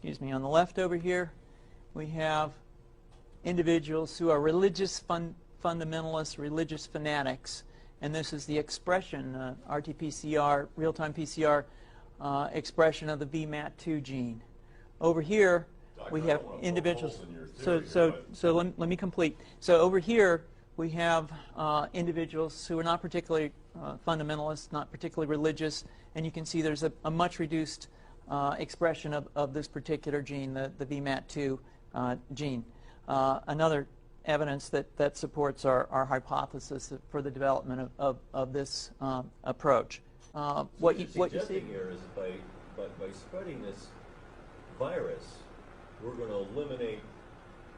excuse me, on the left over here, we have individuals who are religious fundamentalists, religious fanatics, and this is the expression, RT-PCR, real-time PCR expression of the VMAT2 gene. Over here, we have individuals. Let me complete. So over here, we have individuals who are not particularly fundamentalist, not particularly religious, and you can see there's a much reduced expression of this particular gene, the VMAT2 gene. Another evidence that supports our hypothesis for the development of this approach. What you see here is by spreading this virus, we're going to eliminate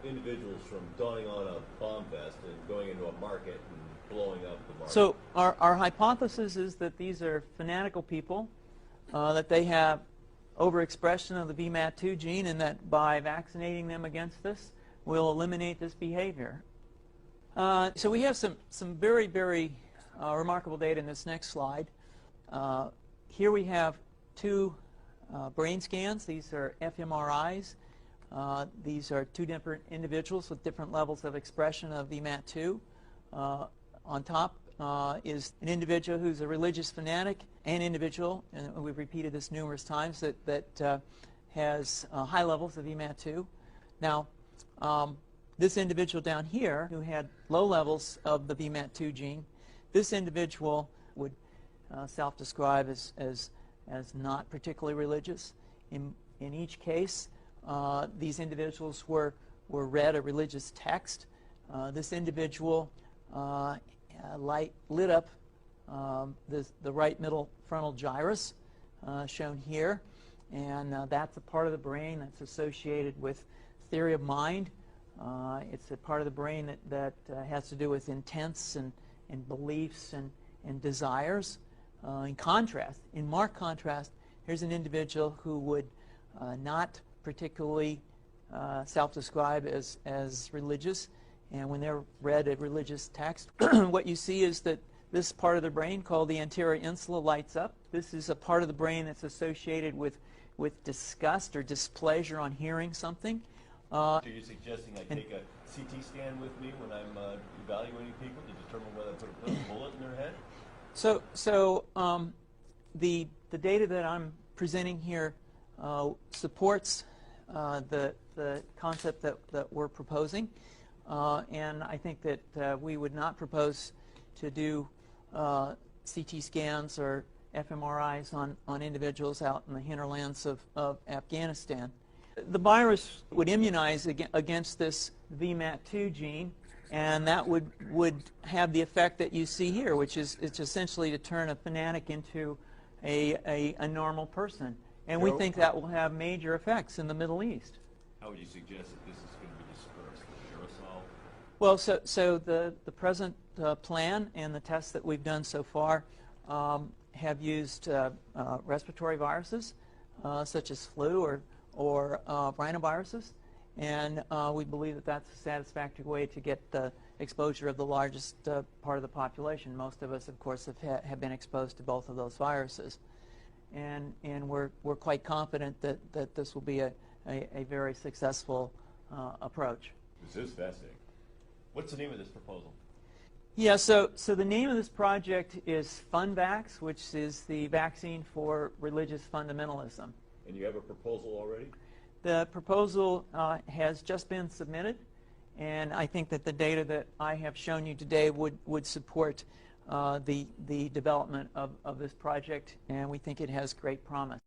individuals from donning on a bomb vest and going into a market and blowing up the market. So our hypothesis is that these are fanatical people, that they have overexpression of the VMAT2 gene, and that by vaccinating them against this, we'll eliminate this behavior. So we have some very, very remarkable data in this next slide. Here we have two brain scans. These are fMRIs. These are two different individuals with different levels of expression of VMAT2. On top is an individual who's a religious fanatic, an individual, and we've repeated this numerous times, that has high levels of VMAT2. Now, this individual down here who had low levels of the VMAT2 gene, this individual would self-describe as not particularly religious. In each case, these individuals were read a religious text. This individual lit up the right middle frontal gyrus, shown here, and that's a part of the brain that's associated with theory of mind. It's a part of the brain that has to do with intents and beliefs and desires. In marked contrast, here's an individual who would not particularly self-describe as religious, and when they're read a religious text, what you see is that this part of the brain called the anterior insula lights up. This is a part of the brain that's associated with disgust or displeasure on hearing something. So you're suggesting I take a CT scan with me when I'm evaluating people to determine whether I put a bullet in their head? So the data that I'm presenting here supports the concept that we're proposing, and I think that we would not propose to do CT scans or fMRIs on individuals out in the hinterlands of Afghanistan. The virus would immunize against this VMAT2 gene, and that would have the effect that you see here, which is it's essentially to turn a fanatic into a normal person. And we think that will have major effects in the Middle East. How would you suggest that this is going to be dispersed? Aerosol? Well, so the present plan and the tests that we've done so far have used respiratory viruses, such as flu or rhinoviruses, and we believe that that's a satisfactory way to get the exposure of the largest part of the population. Most of us, of course, have been exposed to both of those viruses, and we're quite confident that this will be a very successful approach. This is fascinating. What's the name of this proposal? Yeah, so the name of this project is FunVax, which is the vaccine for religious fundamentalism. And you have a proposal already? The proposal has just been submitted, and I think that the data that I have shown you today would support the development of this project, and we think it has great promise.